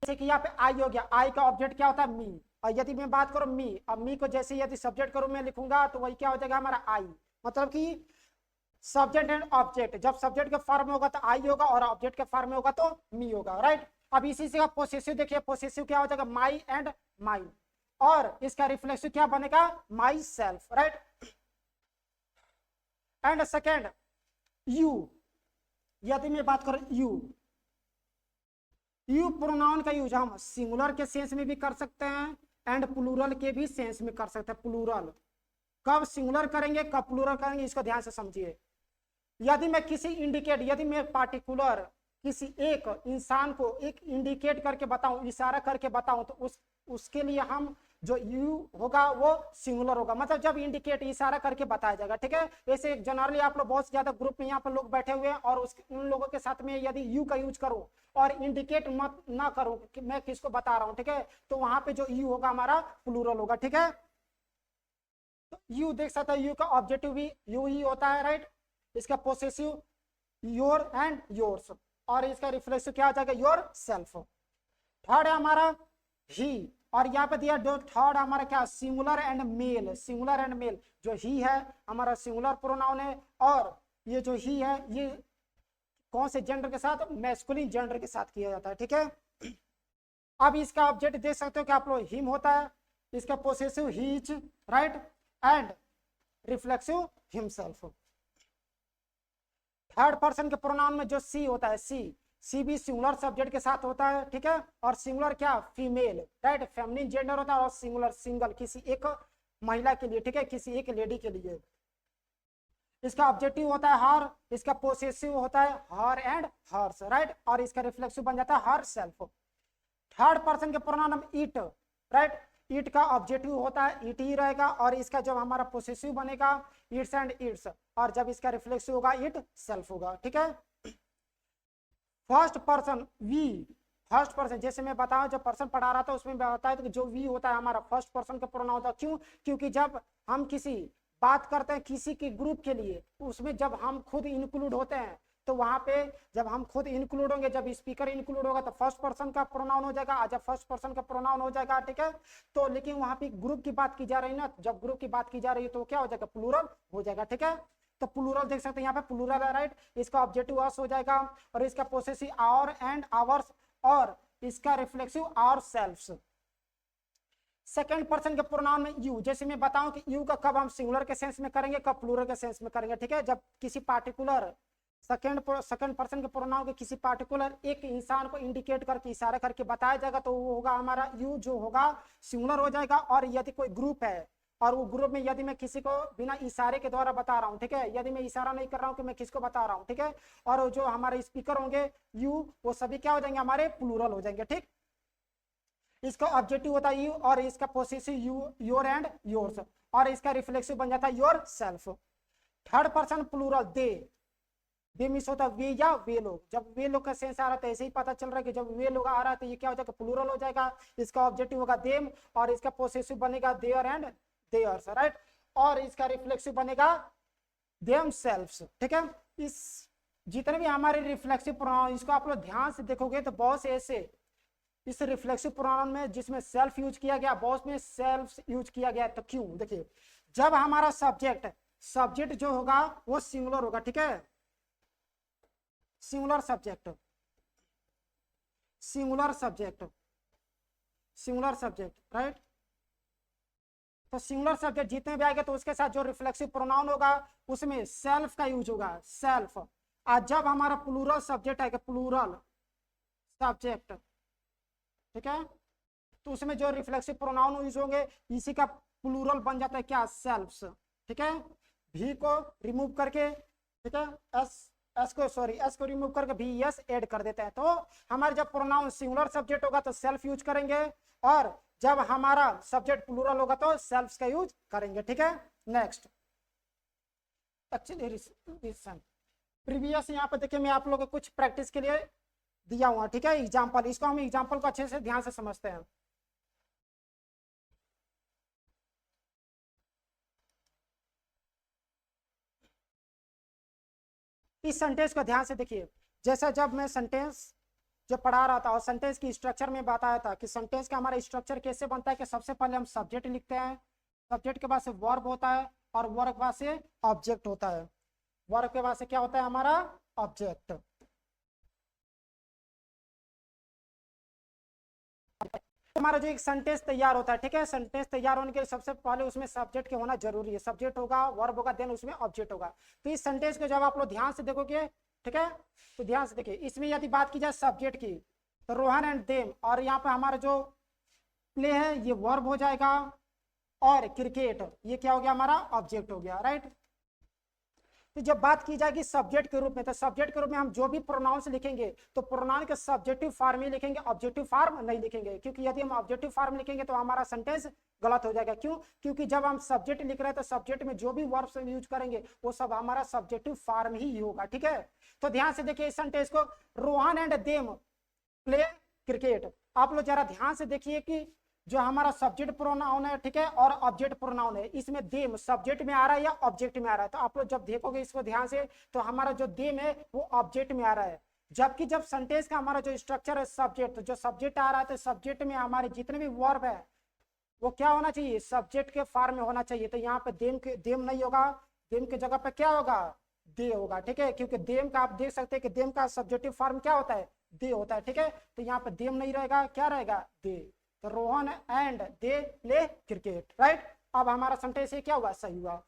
जैसे कि यहाँ पे आई हो गया, आई का ऑब्जेक्ट क्या होता है मी, और यदि मैं बात करूं मी, अब मी को जैसे यदि सब्जेक्ट करूं मैं लिखूंगा तो वही क्या हो जाएगा हमारा आई, मतलब कि सब्जेक्ट एंड ऑब्जेक्ट, जब सब्जेक्ट के फॉर्म में होगा तो आई होगा और ऑब्जेक्ट के फॉर्म में होगा तो मी होगा, राइट। अब इसी से पोसेसिव देखिए, पोसेसिव क्या हो जाएगा माई एंड माइन, और इसका रिफ्लेक्सिव क्या बनेगा my self, right. And second you, यदि मैं बात करूं यू, यू प्रोनाउन का यूज हम सिंगुलर के सेंस में भी कर सकते हैं एंड प्लूरल के भी सेंस में कर सकते हैं। प्लूरल कब सिंगुलर करेंगे कब प्लूरल करेंगे इसको ध्यान से समझिए। यदि मैं किसी इंडिकेट, यदि मैं पार्टिकुलर किसी एक इंसान को एक इंडिकेट करके बताऊं, इशारा करके बताऊं, तो उसके लिए हम जो यू होगा वो सिंगुलर होगा, मतलब जब इंडिकेट इशारा करके बताया जाएगा। ठीक है, वैसे जनरली आप लोग बहुत ज्यादा ग्रुप में यहाँ पर लोग बैठे हुए हैं और उन लोगों के साथ में यदि यू का यूज करूं और इंडिकेट मत ना करूं कि मैं किसको बता रहा हूं, ठीक है, तो वहां पे जो यू होगा हमारा प्लूरल होगा। ठीक है, तो यू देख सकते हैं, यू का ऑब्जेक्टिव भी यू ही होता है, राइट। इसका पोसेसिव योर एंड योर्स, और इसका रिफ्लेक्सिव क्या हो जाएगा योर सेल्फ। थर्ड है हमारा ही, और यहाँ पे दिया जो थर्ड हमारा क्या singular and male, singular and male, जो ही है हमारा सिंगुलर प्रोनाउन है, और ये जो ही है ये कौन से जेंडर के साथ, मैस्कुलिन जेंडर के साथ किया जाता है। ठीक है, अब इसका ऑब्जेक्ट देख सकते हो कि आप लोग हिम होता है, इसका पोसेसिव हीच, right, and reflexive himself. Third person के प्रोनाउन में जो सी होता है, सी भी सिंगुलर सब्जेक्ट के साथ होता है। ठीक है, और सिंगुलर क्या फीमेल, राइट, फेमिनिन जेंडर होता है, और सिंगुलर सिंगल किसी एक महिला के लिए, ठीक है, किसी एक लेडी के लिए। इसका ऑब्जेक्टिव होता है हर, इसका पोसेसिव होता है हर एंड हर्स, राइट, और इसका रिफ्लेक्सिव बन जाता है हर सेल्फ। थर्ड पर्सन के प्रोनाउन इट, राइट, इट का ऑब्जेक्टिव होता है इट ही रहेगा, और इसका जब हमारा पोसेसिव बनेगा इट्स एंड इट्स, और जब इसका रिफ्लेक्सिव होगा इट सेल्फ होगा। ठीक है, first person we, first person जैसे मैं बताऊं जब पर्सन पढ़ा रहा था उसमें बताया तो जो वी होता है हमारा फर्स्ट पर्सन का प्रोनाउन होता है। क्यों? क्योंकि जब हम किसी बात करते हैं किसी के ग्रुप के लिए, उसमें जब हम खुद इंक्लूड होते हैं तो वहां पे जब हम खुद इंक्लूड होंगे, जब स्पीकर इंक्लूड होगा तो फर्स्ट पर्सन का प्रोनाउन हो जाएगा, जब फर्स्ट पर्सन का प्रोनाउन हो जाएगा, ठीक है, तो लेकिन वहां पे ग्रुप की बात की जा रही है ना, जब ग्रुप की बात की जा रही है तो क्या हो जाएगा प्लूरल हो जाएगा। ठीक है, तो प्लूरल देख सकते हैं यहाँ पे प्लूरल है, राइट, इसका ऑब्जेक्टिव अस हो जाएगा, और इसका पोसेसिव आवर एंड आवर्स, और इसका reflexive our selves. Second person के प्रोनाउन में यू, जैसे मैं बताऊं कि यू का कब हम सिंगुलर के सेंस में करेंगे कब प्लूरल के सेंस में करेंगे। ठीक है, जब किसी पार्टिकुलर सेकंड पर्सन के प्रोनाउन के किसी पार्टिकुलर एक इंसान को इंडिकेट करके इशारा करके बताया जाएगा तो वो होगा हमारा यू जो होगा सिंगुलर हो जाएगा। और यदि कोई ग्रुप है और वो ग्रुप में यदि मैं किसी को बिना इशारे के द्वारा बता रहा हूँ, ठीक है, यदि मैं इशारा नहीं कर रहा हूँ कि मैं किसको बता रहा हूँ, ठीक है, और जो हमारे स्पीकर होंगे यू वो सभी क्या हो जाएंगे हमारे प्लूरल हो जाएंगे। ठीक, इसका ऑब्जेक्टिव होता है यू, और इसका possessive you your and yours, और इसका रिफ्लेक्सिव बन जाता है your self. Third person plural they miss होता है वे या वे लोग, जब वे लोग का सेंस आ रहा है तो ऐसे ही पता चल रहा है कि जब वे लोग आ रहा है तो ये क्या हो जाएगा प्लूरल हो जाएगा। इसका ऑब्जेक्टिव होगा देम, और इसका पोसेसिव बनेगा देयर एंड देयर्स, राइट, और इसका रिफ्लेक्सिव बनेगा देम सेल्फ्स। ठीक है, इस जितने भी हमारे रिफ्लेक्सिव प्रोनाउन इसको आप लोग ध्यान से देखोगे तो बहुत से ऐसे इस रिफ्लेक्सिव प्रोनाउन में जिसमें सेल्फ यूज किया गया, बहुत में सेल्फ यूज किया गया। तो क्यों? देखिए, जब हमारा सब्जेक्ट जो होगा वो सिंगुलर होगा, ठीक है, सिंगुलर सब्जेक्ट, राइट, तो सिंगुलर सब्जेक्ट जितने भी आएंगे तो उसके साथ जो रिफ्लेक्सिव प्रोनाउन होगा उसमें सेल्फ का यूज होगा, सेल्फ। और जब हमारा प्लूरल सब्जेक्ट आएगा, प्लूरल सब्जेक्ट, ठीक है, तो उसमें जो रिफ्लेक्सिव प्रोनाउन यूज होंगे इसी का प्लूरल बन जाता है क्या सेल्फ्स। ठीक है, भी को रिमूव करके, ठीक है, एस को रिमूव करके भी एस ऐड कर देते हैं, तो हमारे जब प्रोनाउन सिंगुलर सब्जेक्ट होगा तो सेल्फ यूज करेंगे, और जब हमारा सब्जेक्ट प्लूरल होगा तो सेल्फ्स का यूज करेंगे, ठीक है। नेक्स्ट एक्चुअली प्रीवियस, यहाँ पे देखिए मैं आप लोगों को कुछ प्रैक्टिस के लिए दिया हुआ, ठीक है, एग्जाम्पल। इसको हम एग्जाम्पल को अच्छे से ध्यान से समझते हैं। इस सेंटेंस को ध्यान से देखिए। जैसा जब मैं सेंटेंस जो पढ़ा रहा था और सेंटेंस की स्ट्रक्चर में बताया था कि सेंटेंस का हमारा स्ट्रक्चर कैसे बनता है, कि सबसे पहले हम सब्जेक्ट लिखते हैं, सब्जेक्ट के बाद से वर्ब होता है और वर्ब के बाद से ऑब्जेक्ट होता है, वर्ब के बाद से क्या होता है हमारा ऑब्जेक्ट। हमारा जो एक सेंटेंस तैयार होता है, ठीक है, सेंटेंस तैयार होने के लिए सबसे पहले उसमें सब्जेक्ट के होना जरूरी है, सब्जेक्ट होगा, वर्ब होगा, देन उसमें ऑब्जेक्ट होगा। तो इस सेंटेंस को जब आप लोग ध्यान से देखोगे, ठीक है, तो ध्यान से देखिए, इसमें यदि बात की जाए सब्जेक्ट की तो रोहन एंड देम, और यहाँ पे हमारा जो प्ले है ये वर्ब हो जाएगा, और क्रिकेट ये क्या हो गया हमारा ऑब्जेक्ट हो गया, राइट। तो जब बात की जाएगी सब्जेक्ट के रूप में, तो सब्जेक्ट के रूप में हम जो भी प्रोनाउंस लिखेंगे तो प्रोनाउन के सब्जेक्टिव फॉर्म ही लिखेंगे, ऑब्जेक्टिव फॉर्म नहीं लिखेंगे, क्योंकि यदि हम ऑब्जेक्टिव फॉर्म लिखेंगे तो हमारा सेंटेंस गलत हो जाएगा। क्यों? क्योंकि जब हम सब्जेक्ट लिख रहे हैं तो सब्जेक्ट में जो भी वर्ब्स यूज करेंगे वो सब हमारा सब्जेक्टिव फॉर्म ही होगा, ठीक है। तो ध्यान से देखिए इस सेंटेंस को, Rohan and them play cricket. आप लोग जरा ध्यान से देखिए कि जो हमारा सब्जेक्ट प्रोनाउन है, ठीक है, और ऑब्जेक्ट प्रोनाउन है, इसमें देम सब्जेक्ट में आ रहा है या ऑब्जेक्ट में आ रहा है। तो आप लोग जब देखोगे इसको ध्यान से तो हमारा जो देम है वो ऑब्जेक्ट में आ रहा है, जबकि जब सेंटेंस का हमारा जो स्ट्रक्चर है सब्जेक्ट, तो जो सब्जेक्ट आ रहा है तो सब्जेक्ट में हमारे जितने भी वर्ब है वो क्या होना चाहिए, सब्जेक्ट के फॉर्म में होना चाहिए। तो यहाँ पे देम नहीं होगा, देम की जगह पे क्या होगा, दे होगा, ठीक है, क्योंकि देम का आप देख सकते हैं कि देम का सब्जेक्टिव फॉर्म क्या होता है, दे होता है, ठीक है। तो यहाँ पे देम नहीं रहेगा, क्या रहेगा, दे। तो Rohan and they play cricket, right. अब हमारा सेंटेंस क्या हुआ, सही हुआ।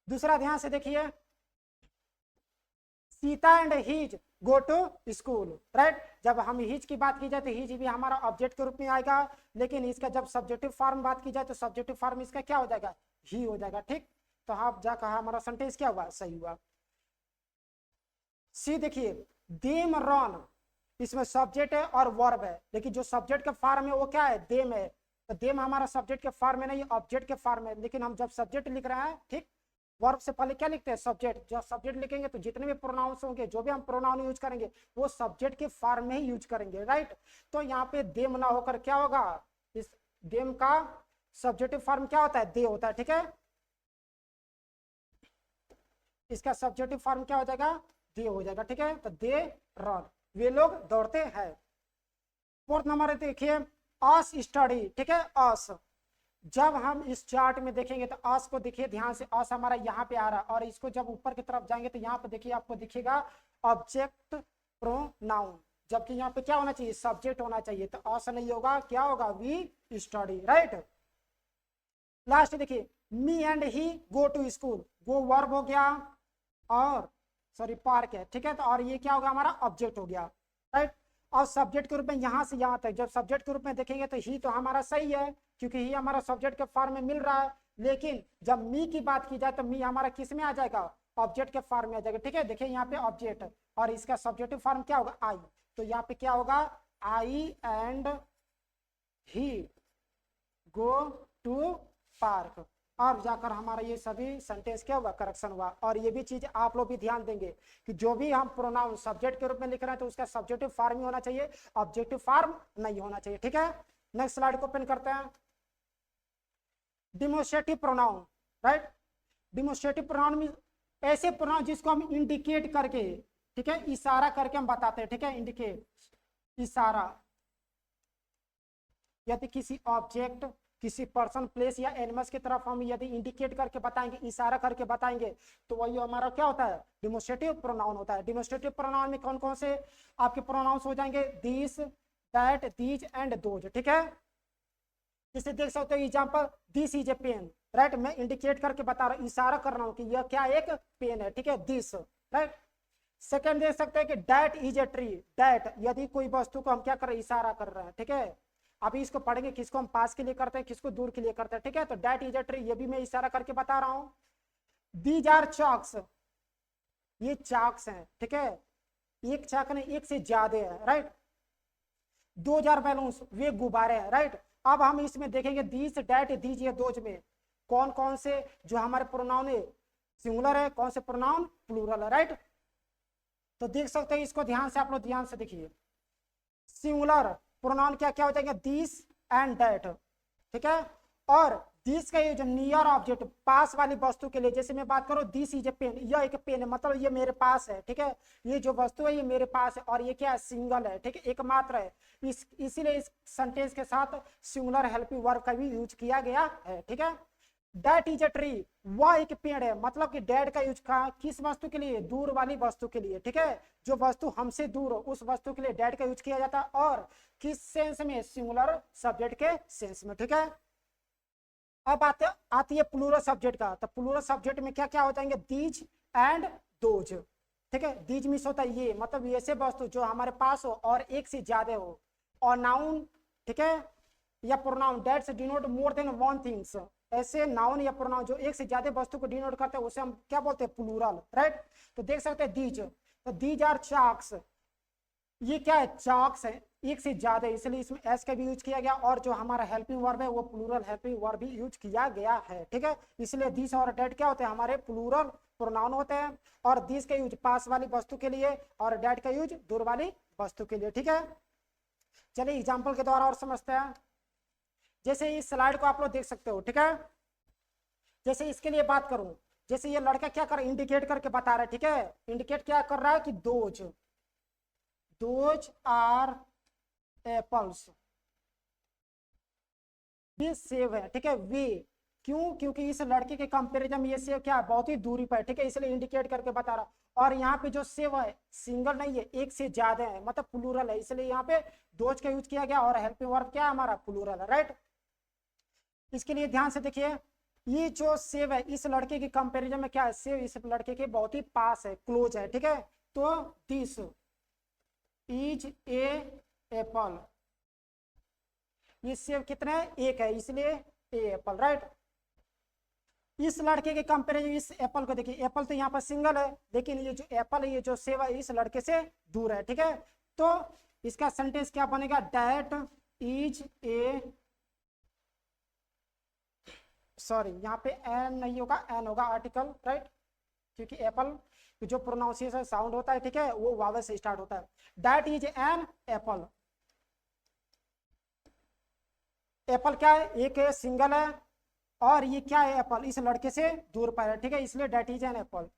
दूसरा ध्यान से देखिए, Sita and his go to school, right. जब हम हिज की बात की जाए तो हिज भी हमारा ऑब्जेक्ट के रूप में आएगा, लेकिन इसका जब सब्जेक्टिव फॉर्म बात की जाए तो सब्जेक्टिव फॉर्म इसका क्या हो जाएगा, ही हो जाएगा, ठीक। तो आप जा कहा हमारा सेंटेंस क्या हुआ, सही हुआ। सी देखिए, देम रन, इसमें सब्जेक्ट है और वर्ब है, लेकिन जो सब्जेक्ट का फॉर्म है वो क्या है, देम है। तो देम हमारा सब्जेक्ट के फॉर्म में नहीं, ऑब्जेक्ट के फॉर्म में। लेकिन हम जब सब्जेक्ट लिख रहे हैं, ठीक, वर्ब से पहले क्या लिखते हैं, सब्जेक्ट। जब सब्जेक्ट लिखेंगे तो जितने भी प्रोनाउंस होंगे, जो भी हम प्रोनाउन यूज करेंगे वो सब्जेक्ट के फॉर्म में ही यूज करेंगे, राइट। तो यहाँ पे देम ना होकर क्या होगा, इस देम का सब्जेक्टिव फॉर्म क्या होता है, दे होता है, ठीक है। इसका सब्जेक्टिव फॉर्म क्या हो जाएगा, दे हो जाएगा, ठीक है। तो दे रन, वे लोग दौड़ते हैं। फोर्थ नंबर देखिए, अस स्टडी, ठीक है, अस। जब हम इस चार्ट में देखेंगे तो अस को देखिए ध्यान से, अस हमारा यहाँ पे आ रहा है, और इसको जब ऊपर की तरफ जाएंगे तो यहाँ पे देखिए आपको दिखेगा ऑब्जेक्ट प्रोनाउन, जबकि यहाँ पे क्या होना चाहिए, सब्जेक्ट होना चाहिए। तो अस नहीं होगा, क्या होगा, वी स्टडी, राइट। लास्ट देखिए, me and he go to school, go verb हो गया और सॉरी पार्क है, ठीक है। तो और ये क्या होगा, हमारा ऑब्जेक्ट हो गया, राइट। और सब्जेक्ट के रूप में यहाँ से यहाँ तक जब सब्जेक्ट के रूप में देखेंगे तो ही तो हमारा सही है, क्योंकि ही हमारा सब्जेक्ट के फॉर्म में मिल रहा है। लेकिन जब मी की बात की जाए तो मी हमारा किस में आ जाएगा, ऑब्जेक्ट के फॉर्म में आ जाएगा, ठीक है। देखिए यहाँ पे ऑब्जेक्ट और इसका सब्जेक्टिव फॉर्म क्या होगा, आई। तो यहाँ पे क्या होगा, I and he go to park. अब जाकर हमारा ये सभी सेंटेंस क्या हुआ, करेक्शन हुआ। और ये भी चीज आप लोग भी ध्यान देंगे कि जो भी हम प्रोनाउन सब्जेक्ट के रूप में लिख रहे हैं तो उसका सब्जेक्टिव फॉर्म ही होना चाहिए, ऑब्जेक्टिव फॉर्म नहीं होना चाहिए, ठीक है। नेक्स्ट स्लाइड को ओपन करते हैं। Demonstrative pronoun, right. Demonstrative pronoun में ऐसे प्रोनाउन जिसको हम इंडिकेट करके, ठीक है, इशारा करके हम बताते हैं, ठीक है, इंडिकेट, इशारा। यदि किसी ऑब्जेक्ट, किसी पर्सन, प्लेस या एनिमल्स की तरफ हम यदि इंडिकेट करके बताएंगे, इशारा करके बताएंगे, तो वही हमारा क्या होता है, डिमोस्ट्रेटिव प्रोनाउन होता है। डिमोस्ट्रेटिव प्रोनाउन में कौन कौन से आपके प्रोनाउंस हो जाएंगे, this, that, these and those, ठीक है। जैसे देख सकते हो example, this is a pen, right. मैं इंडिकेट करके बता रहा हूँ, इशारा कर रहा हूँ कि यह क्या एक पेन है, ठीक है, दिस, राइट। सेकंड देख सकते हैं कि that is a tree, that यदि कोई वस्तु को हम क्या कर रहे हैं, इशारा कर रहे हैं, ठीक है। अभी इसको पढ़ेंगे, किसको हम पास के लिए करते हैं, किसको दूर के लिए करते हैं, ठीक है। तो दैट इज अ ट्री, ये भी मैं इशारा करके बता रहा हूं। दीज आर चॉक्स, ये चॉक्स हैं, ठीक है, एक चाक नहीं, एक से ज्यादा है, राइट। 2000 बैलून्स, वे गुब्बारे हैं, राइट। अब हम इसमें देखेंगे दिस, डैट, दीज, ये दोज में कौन कौन से जो हमारे प्रोनाउन है सिंगुलर है, कौन से प्रोनाउन प्लूरल है, राइट। तो देख सकते हैं इसको ध्यान से, आप लोग ध्यान से देखिए। सिंगुलर प्रोनाउन क्या क्या हो जाएंगे, दिस एंड दैट, ठीक है। और दिस का ये जो नियर ऑब्जेक्ट पास वाली वस्तु के लिए, जैसे मैं बात करूं दिस इज ए पेन, यह एक पेन है, मतलब ये मेरे पास है, ठीक है। ये जो वस्तु है ये मेरे पास है, और ये क्या है, सिंगल है, ठीक है, एकमात्र है। इसीलिए इस सेंटेंस के साथ सिंगुलर हेल्पिंग वर्ब का भी यूज किया गया है, ठीक है। डैट इज ए ट्री, वह एक पेड़ है, मतलब कि डैट का यूज किस वस्तु के लिए, दूर वाली वस्तु के लिए, ठीक है। जो वस्तु हमसे दूर हो उस वस्तु के लिए डैट का यूज किया जाता है, और किस सेंस में, सिंगुलर सब्जेक्ट के सेंस में, ठीक है। अब आती है प्लूरल सब्जेक्ट का, तो प्लूरल सब्जेक्ट में क्या क्या हो जाएंगे, दीज एंड दोज, ठीक है। दीज मीन्स होता है ये, मतलब ऐसे वस्तु जो हमारे पास हो और एक से ज्यादा हो, और नाउन, ठीक है, या pronoun that's denote more than one things, ऐसे नाउन या प्रोनाउन जो एक से ज्यादा वस्तु को डिनोट करते हैं उसे हम क्या बोलते हैं, प्लूरल, राइट। तो देख सकते हैं दीज, तो दीज आर चाक्स, ये क्या है, चाक्स है, एक से ज्यादा, इसलिए इसमें एस का भी यूज किया गया, और जो हमारा हेल्पिंग वर्ब है वो प्लूरल हेल्पिंग वर्ब भी यूज किया गया है, ठीक है। इसलिए दिस और डैट क्या होते हैं, हमारे प्लूरल प्रोनाउन होते हैं, और दिस का यूज पास वाली वस्तु के लिए और डैट का यूज दूर वाली वस्तु के लिए, ठीक है। चलिए एग्जाम्पल के द्वारा और समझते हैं। जैसे इस स्लाइड को आप लोग देख सकते हो, ठीक है। जैसे इसके लिए बात करूं, जैसे ये लड़का क्या कर इंडिकेट करके बता रहा है, ठीक है, इंडिकेट क्या कर रहा है कि दोज, दोज आर एप्पल्स, ये सेव है, ठीक है। वे क्यों, क्योंकि इस लड़के के कंपैरिजन में ये सेव क्या है, बहुत ही दूरी पर है, ठीक है, इसलिए इंडिकेट करके बता रहा। और यहाँ पे जो सेव है सिंगल नहीं है, एक से ज्यादा है, मतलब प्लूरल है, इसलिए यहाँ पे दोज का यूज किया गया, और हेल्पिंग वर्ब क्या है हमारा, प्लूरल है, राइट। इसके लिए ध्यान से देखिए, ये जो सेव है इस लड़के के कंपैरिजन में क्या है, सेव इस लड़के के बहुत ही पास है, क्लोज है, ठीक है। तो दिस इज ए एप्पल, ये सेव कितने है, एक है, इसलिए ए एप्पल, राइट। इस लड़के के कंपैरिजन इस एप्पल को देखिए, एप्पल तो यहाँ पर सिंगल है, लेकिन ये जो एप्पल है, ये जो सेव है इस लड़के से दूर है, ठीक है। तो इसका सेंटेंस क्या बनेगा, डैट इज ए, सॉरी यहाँ पे एन नहीं होगा, एन होगा आर्टिकल, राइट, क्योंकि एप्पल जो प्रोनाउंसिएशन साउंड होता है, ठीक है, वो वावल से स्टार्ट होता है। That is an apple, Apple क्या है, एक है, सिंगल है, और ये क्या है, एप्पल इस लड़के से दूर पर है, ठीक है, इसलिए दैट इज एन एप्पल।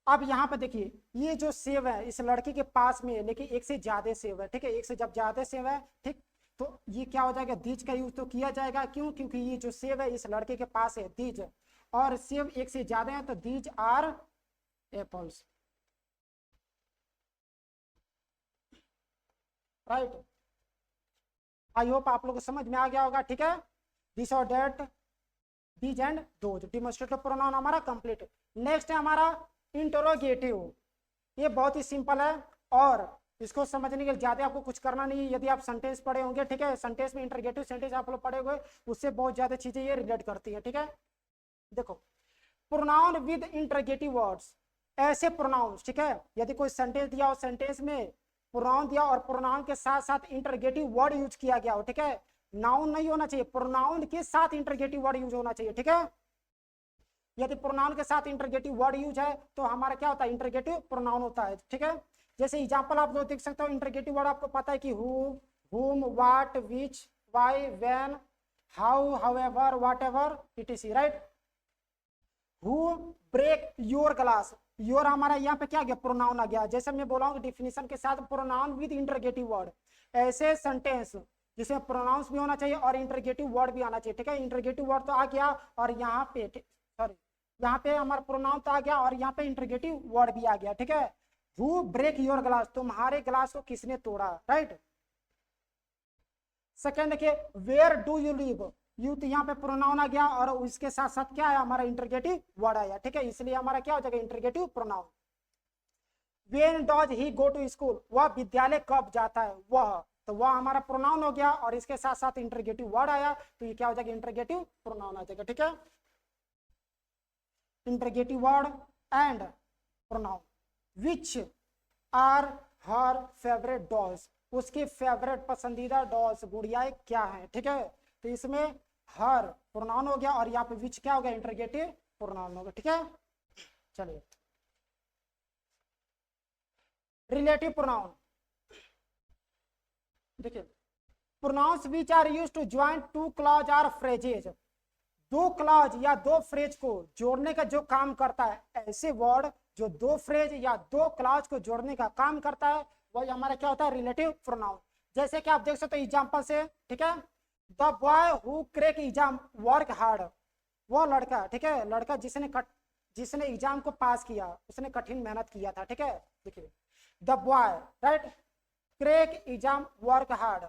अब यहाँ पे देखिए, ये जो सेव है इस लड़के के पास में है, लेकिन एक से ज्यादा सेव है, ठीक है, एक से जब ज्यादा सेव है, ठीक, तो ये क्या हो जाएगा, दीज का यूज तो किया जाएगा, क्यों, क्योंकि ये जो सेव है इस लड़के के पास है, दीज, और सेव एक से ज्यादा है, तो these are apples, right. I hope आप लोग को समझ में आ गया होगा, ठीक है। दिस और that, these and those, demonstrative pronoun हमारा कंप्लीट। नेक्स्ट है हमारा इंटरोगेटिव, ये बहुत ही सिंपल है, और इसको समझने के लिए ज्यादा आपको कुछ करना नहीं है। यदि आप सेंटेंस पढ़े होंगे, ठीक है, सेंटेंस में इंटरोगेटिव सेंटेंस आप लोग पढ़े हुए, उससे बहुत ज्यादा चीजें ये रिलेट करती है, ठीक है। देखो, प्रोनाउन विद इंटरोगेटिव वर्ड्स, ऐसे प्रोनाउंस, ठीक है, यदि कोई सेंटेंस दिया हो, सेंटेंस में प्रोनाउन दिया और प्रोनाउन के साथ साथ इंटरोगेटिव वर्ड यूज किया गया हो, ठीक है, नाउन नहीं होना चाहिए, प्रोनाउन के साथ इंटरोगेटिव वर्ड यूज होना चाहिए, ठीक है। यदि प्रोनाउन के साथ इंटरोगेटिव वर्ड यूज है तो हमारा क्या होता है, इंटरोगेटिव प्रोनाउन होता है, ठीक है। जैसे एग्जांपल आप लोग देख सकते हो, इंटरोगेटिव वर्ड आपको पता है कि who, whom, what, which, why, when, how, however, whatever, etc, right. Who break your glass, your हमारा यहाँ पे क्या गया, प्रोनाउन आ गया। जैसे मैं बोला हूँ डिफिनेशन के साथ प्रोनाउन विद इंटरोगेटिव वर्ड, ऐसे सेंटेंस जिसमें प्रोनाउंस भी होना चाहिए और इंटरोगेटिव वर्ड भी आना चाहिए, ठीक है। इंटरोगेटिव वर्ड तो आ गया, और यहाँ पे सॉरी, यहाँ पे हमारा प्रोनाउन तो आ गया, और यहाँ पे इंटरोगेटिव वर्ड भी आ गया, ठीक है। हु ब्रेक योर ग्लास, तुम्हारे ग्लास को किसने तोड़ा, राइट। सेकेंड देखिए, where do you live, you तो यहाँ पे प्रोनाउन आ गया, और उसके साथ साथ क्या है हमारा, इंटरोगेटिव वर्ड आया, ठीक है, इसलिए हमारा क्या हो जाएगा, interrogative pronoun. When does he go to school, वह विद्यालय कब जाता है, वह, तो वह हमारा प्रोनाउन हो गया, और इसके साथ साथ इंटरोगेटिव वर्ड आया, तो ये क्या हो जाएगा, इंटरोगेटिव प्रोनाउन आ जाएगा, ठीक है। Interrogative word and pronoun, which are her favourite dolls, उसकी फेवरेट पसंदीदा डॉल्स गुड़ियाएं क्या है, ठीक है। तो इसमें हर प्रोनाउन हो गया और यहाँ पे विच क्या हो गया, इंटरोगेटिव प्रोनाउन हो गया, ठीक है। चलिए रिलेटिव प्रोनाउन देखिए, pronouns which are used to join two clause or phrases, दो क्लॉज या दो फ्रेज को जोड़ने का जो काम करता है, ऐसे वर्ड जो दो फ्रेज या दो क्लॉज को जोड़ने का काम करता है वही हमारा क्या होता है, रिलेटिव प्रोनाउन। जैसे कि आप देख सकते हो एग्जांपल से, ठीक है, the boy who crack exam work hard, वो लड़का, ठीक है, लड़का जिसने एग्जाम को पास किया, उसने कठिन मेहनत किया था, ठीक है। देखिए the boy, right, crack exam work hard,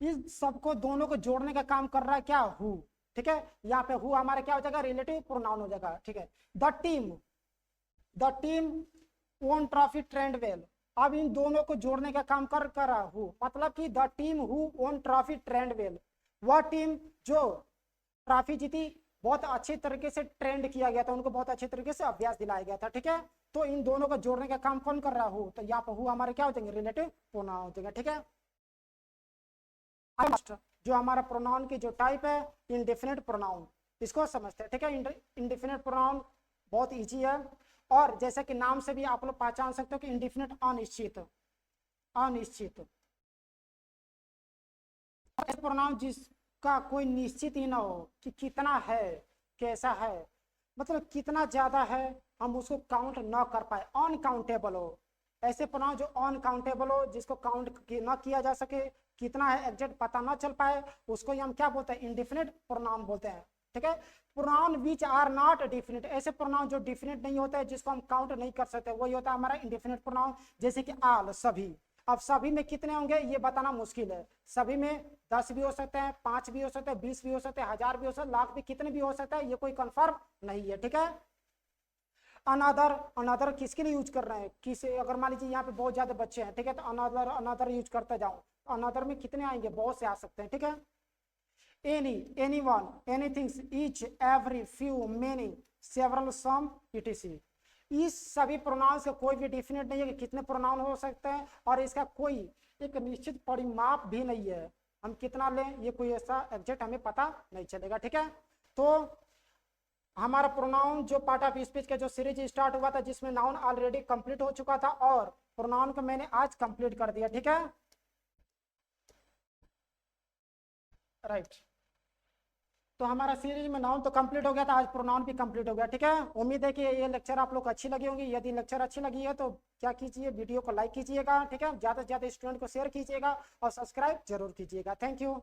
इस सबको दोनों को जोड़ने का काम कर रहा है क्या, हु, ठीक है। यहाँ पे हु हमारा क्या हो जाएगा, रिलेटिव प्रोनाउन हो जाएगा, ठीक है। The team own trophy trend well, अब इन दोनों को जोड़ने का काम कर रहा हु, मतलब कि the team who own trophy trend well, वह टीम जो ट्रॉफी जीती बहुत अच्छी तरीके से ट्रेंड किया गया था, उनको बहुत अच्छी तरीके से अभ्यास दिलाया गया था, ठीक है। तो इन दोनों को जोड़ने का काम कौन कर रहा हु, तो यहाँ पर हु हमारे क्या हो जाएंगे, रिलेटिव प्रोनाउन हो जाएगा, ठीक है। जो हमारा प्रोनाउन की जो टाइप है, इंडेफिनिट प्रोनाउन, इसको समझते हैं, ठीक है। इंडेफिनिट प्रोनाउन बहुत इजी है, और जैसे कि नाम से भी आप लोग पहचान सकते हो कि इंडेफिनिट अनिश्चित, अनिश्चित प्रोनाउन जिसका कोई निश्चित ही ना हो कि कितना है, कैसा है, मतलब कितना ज्यादा है, हम उसको काउंट ना कर पाए, अनकाउंटेबल हो, ऐसे प्रोनाउन जो अनकाउंटेबल हो, जिसको काउंट ना किया जा सके, कितना है एग्जैक्ट पता ना चल पाए, उसको हम क्या बोलते हैं, इंडेफिनिट प्रोनाउन बोलते हैं, ठीक है। Pronoun which are not definite, ऐसे प्रोनाउन जो डिफिनिट नहीं होते, जिसको हम काउंट नहीं कर सकते, वही होता है हमारा इंडेफिनिट प्रोनाउन। जैसे कि आल, सभी, अब सभी में कितने होंगे ये बताना मुश्किल है, सभी में 10 भी हो सकते हैं, 5 भी हो सकते हैं, 20 भी हो सकते हैं, 1000 भी हो सकते हैं, लाख भी, कितने भी हो सकता है, ये कोई कंफर्म नहीं है, ठीक है। अनदर, अनदर किसके लिए यूज कर रहे हैं, किसे, अगर मान लीजिए यहाँ पे बहुत ज्यादा बच्चे हैं, ठीक है, तो अनदर अनदर यूज करते जाओ, अनदर में कितने आएंगे, बहुत से आ सकते हैं, ठीक है। Any, anyone, anythings, each, every, few, many, several, some, etc, इस सभी प्रोनाउंस का कोई भी डिफिनेट नहीं है कि कितने प्रोनाउन हो सकते हैं, और इसका कोई एक निश्चित परिमाप भी नहीं है, हम कितना लें ये कोई ऐसा एग्जैक्ट हमें पता नहीं चलेगा, ठीक है। तो हमारा प्रोनाउन जो पार्ट ऑफ स्पीच का जो सीरीज स्टार्ट हुआ था, जिसमें नाउन ऑलरेडी कंप्लीट हो चुका था, और प्रोनाउन को मैंने आज कंप्लीट कर दिया, ठीक है, राइट। तो हमारा सीरीज में नाउन तो कंप्लीट हो गया था, आज प्रोनाउन भी कंप्लीट हो गया, ठीक है। उम्मीद है कि ये लेक्चर आप लोग को अच्छी लगी होंगी, यदि लेक्चर अच्छी लगी है तो क्या कीजिए, वीडियो को लाइक कीजिएगा, ठीक है, ज़्यादा से ज़्यादा स्टूडेंट को शेयर कीजिएगा और सब्सक्राइब जरूर कीजिएगा। Thank you.